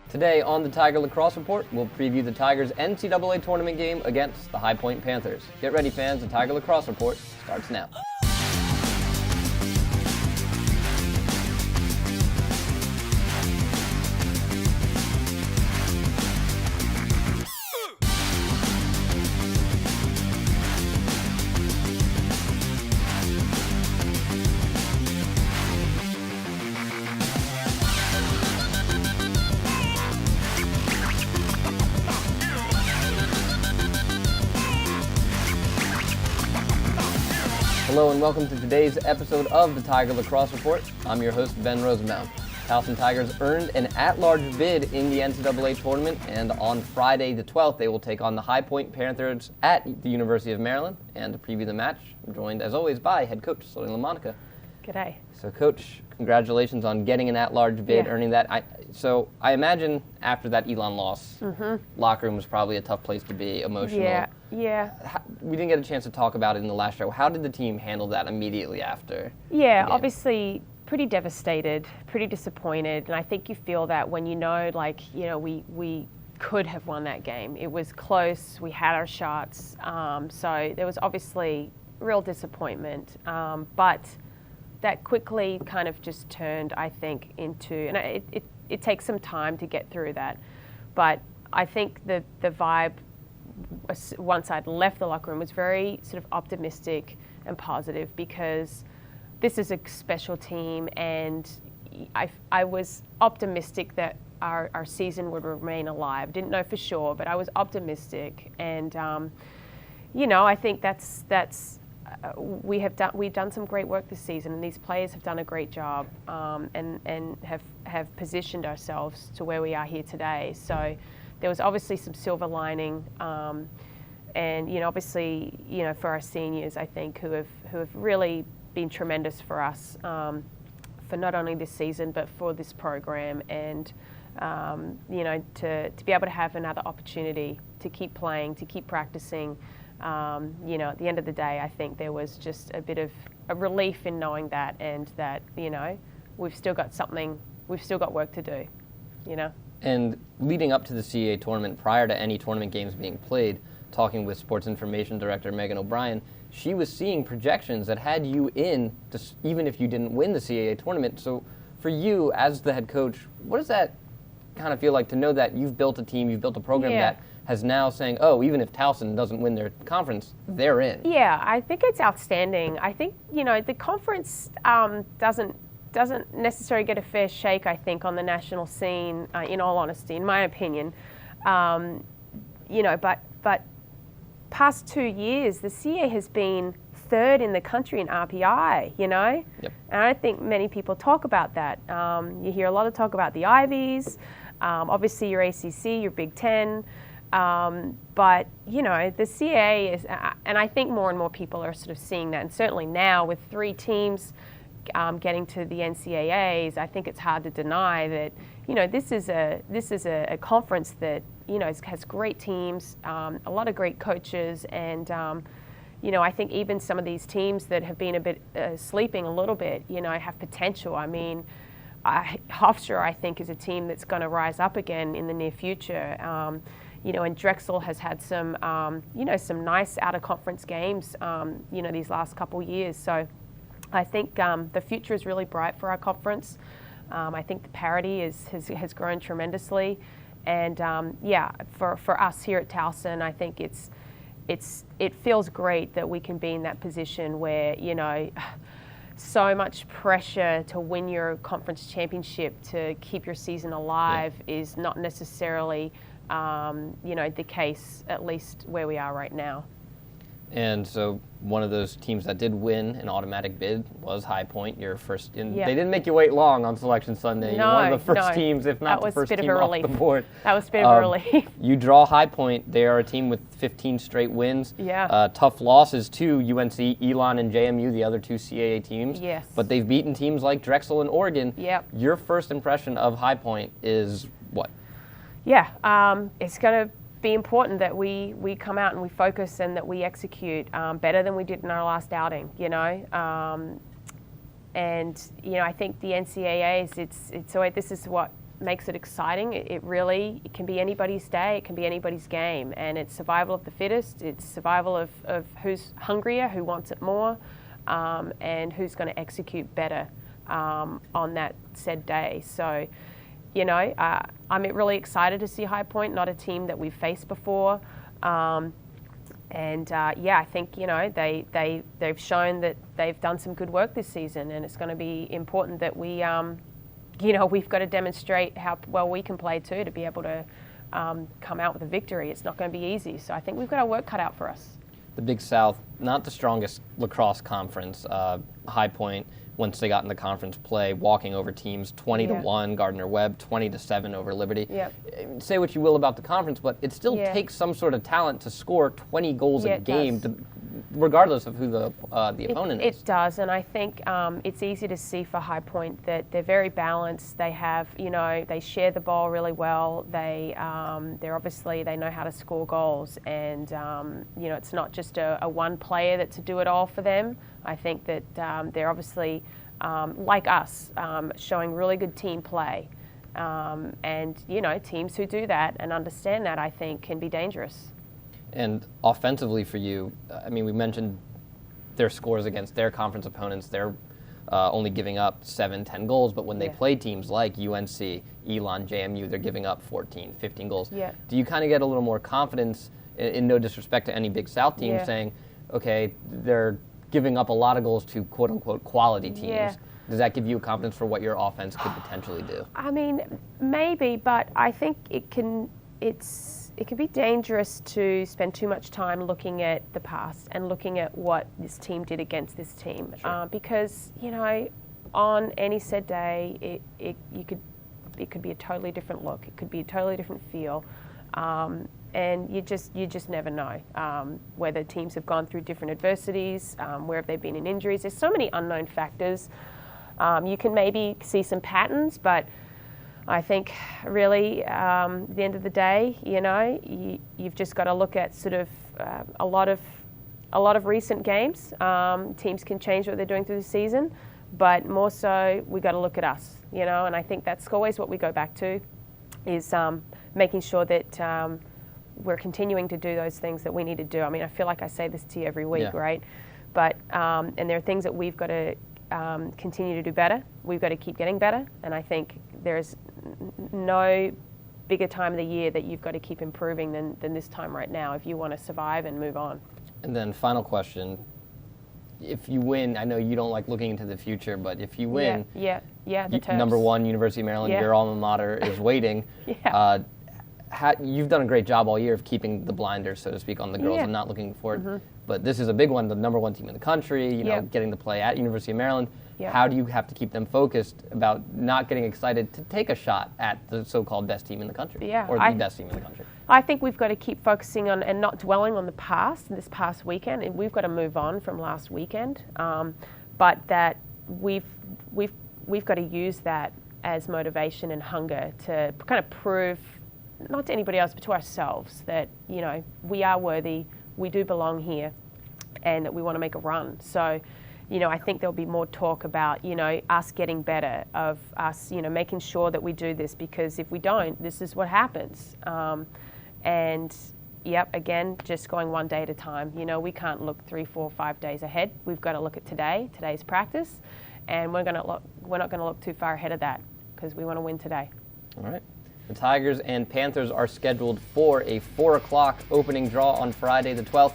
Today on the Tiger Lacrosse Report, we'll preview the Tigers' NCAA Tournament game against the High Point Panthers. Get ready, fans. The Tiger Lacrosse Report starts now. Hello and welcome to today's episode of the Tiger Lacrosse Report. I'm your host, Ben Rosenbaum. Towson Tigers earned an at-large bid in the NCAA Tournament, and on Friday the 12th, they will take on the High Point Panthers at the University of Maryland. And to preview the match, I'm joined, as always, by head coach Sonia LaMonica. G'day. So, Coach, congratulations on getting an at-large bid, earning that. I imagine after that Elon loss, locker room was probably a tough place to be, emotional. Yeah. We didn't get a chance to talk about it in the last show. How did the team handle that immediately after? Yeah, obviously pretty devastated, pretty disappointed, and I think you feel that when we could have won that game. It was close, we had our shots, so there was obviously real disappointment, but that quickly kind of just turned, I think, into, and it takes some time to get through that, but I think the vibe once I'd left the locker room was very sort of optimistic and positive, because this is a special team, and I was optimistic that our season would remain alive. Didn't know for sure, but I was optimistic, and I think we've done some great work this season, and these players have done a great job, and have positioned ourselves to where we are here today. So there was obviously some silver lining, and obviously for our seniors, I think, who have really been tremendous for us, for not only this season but for this program, and to be able to have another opportunity to keep playing, to keep practicing. At the end of the day, I think there was just a bit of a relief in knowing that, and that we've still got work to do. And leading up to the CAA tournament, prior to any tournament games being played, talking with Sports Information Director Megan O'Brien, she was seeing projections that had you in, even if you didn't win the CAA tournament. So for you, as the head coach, what does that kind of feel like to know that you've built a team, you've built a program that has now saying, oh, even if Towson doesn't win their conference, they're in? Yeah, I think it's outstanding. I think, the conference doesn't necessarily get a fair shake, I think, on the national scene, in all honesty, in my opinion. But past 2 years, the CA has been third in the country in RPI, Yep. And I don't think many people talk about that. You hear a lot of talk about the Ivies, obviously your ACC, your Big Ten, but, the CA is, and I think more and more people are sort of seeing that, and certainly now with 3 teams getting to the NCAAs, I think it's hard to deny that this is a conference that has great teams, a lot of great coaches, and I think even some of these teams that have been a bit sleeping a little bit, have potential. I mean, Hofstra, I think, is a team that's going to rise up again in the near future. And Drexel has had some some nice out of conference games these last couple years. So I think the future is really bright for our conference. I think the parity has grown tremendously, and for us here at Towson, I think it feels great that we can be in that position where so much pressure to win your conference championship to keep your season alive is not necessarily the case, at least where we are right now. And so one of those teams that did win an automatic bid was High Point, your first. They didn't make you wait long on Selection Sunday. You're one of the first teams, if not the first team off the board. That was a bit of a relief. You draw High Point. They are a team with 15 straight wins. Tough losses to UNC, Elon, and JMU, the other 2 CAA teams. Yes. But they've beaten teams like Drexel and Oregon. Your first impression of High Point is what? It's going to be important that we come out and we focus and that we execute better than we did in our last outing, And, I think the NCAAs, this is what makes it exciting. It really, it can be anybody's day, it can be anybody's game, and it's survival of the fittest. It's survival of who's hungrier, who wants it more, and who's going to execute better on that said day. So, you know, I'm really excited to see High Point, not a team that we've faced before. I think, you know, they've shown that they've done some good work this season, and it's going to be important that we, you know, we've got to demonstrate how well we can play too to be able to come out with a victory. It's not going to be easy, so I think we've got our work cut out for us. The Big South, not the strongest lacrosse conference. High Point, once they got in the conference play, walking over teams 20-1, Gardner-Webb 20-7 over Liberty. Yep. Say what you will about the conference, but it still takes some sort of talent to score 20 goals a game, regardless of who the opponent is. It does, and I think it's easy to see for High Point that they're very balanced. They have, you know, they share the ball really well. They're obviously, they know how to score goals, and you know, it's not just a one player that's to do it all for them. I think that they're obviously, like us, showing really good team play. And, you know, teams who do that and understand that, I think, can be dangerous. And offensively for you, I mean, we mentioned their scores against their conference opponents. They're only giving up 7-10 goals, but when they play teams like UNC, Elon, JMU, they're giving up 14, 15 goals. Yeah. Do you kind of get a little more confidence, in no disrespect to any Big South team, saying, okay, they're giving up a lot of goals to quote-unquote quality teams? Yeah. Does that give you confidence for what your offense could potentially do? I mean, maybe, but I think it can be dangerous to spend too much time looking at the past and looking at what this team did against this team. Sure. Because, you know, on any said day, it could be a totally different look. It could be a totally different feel. And you just never know whether teams have gone through different adversities, where have they been in injuries. There's so many unknown factors. You can maybe see some patterns, but I think really at the end of the day, you know, you've just got to look at sort of a lot of recent games. Teams can change what they're doing through the season, but more so we got to look at us, you know, and I think that's always what we go back to, is making sure that we're continuing to do those things that we need to do. I mean, I feel like I say this to you every week, right? But and there are things that we've got to continue to do better. We've got to keep getting better, and I think there's no bigger time of the year that you've got to keep improving than this time right now if you want to survive and move on. And then final question, if you win, I know you don't like looking into the future, but if you win, the Terps. number one, University of Maryland, your alma mater is waiting. You've done a great job all year of keeping the blinders, so to speak, on the girls and not looking forward. But this is a big one, the number one team in the country, you know, getting to play at University of Maryland. How do you have to keep them focused about not getting excited to take a shot at the so-called best team in the country, or the best team in the country? I think we've got to keep focusing on and not dwelling on the past, this past weekend, and we've got to move on from last weekend. But that we've got to use that as motivation and hunger to kind of prove, not to anybody else, but to ourselves, that, you know, we are worthy, we do belong here, and that we want to make a run. So, you know, I think there'll be more talk about, you know, us getting better, of us, you know, making sure that we do this, because if we don't, this is what happens. And again, just going one day at a time. You know, we can't look 3, 4, 5 days ahead. We've got to look at today's practice, and we're not going to look too far ahead of that, because we want to win today. All right. The Tigers and Panthers are scheduled for a 4 o'clock opening draw on Friday the 12th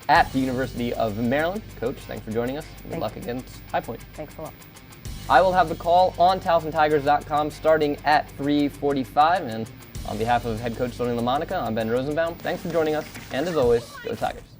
at the University of Maryland. Coach, thanks for joining us. Good luck against High Point. Thanks a lot. I will have the call on TowsonTigers.com starting at 3:45. And on behalf of head coach Sonia LaMonica, I'm Ben Rosenbaum. Thanks for joining us. And as always, go Tigers.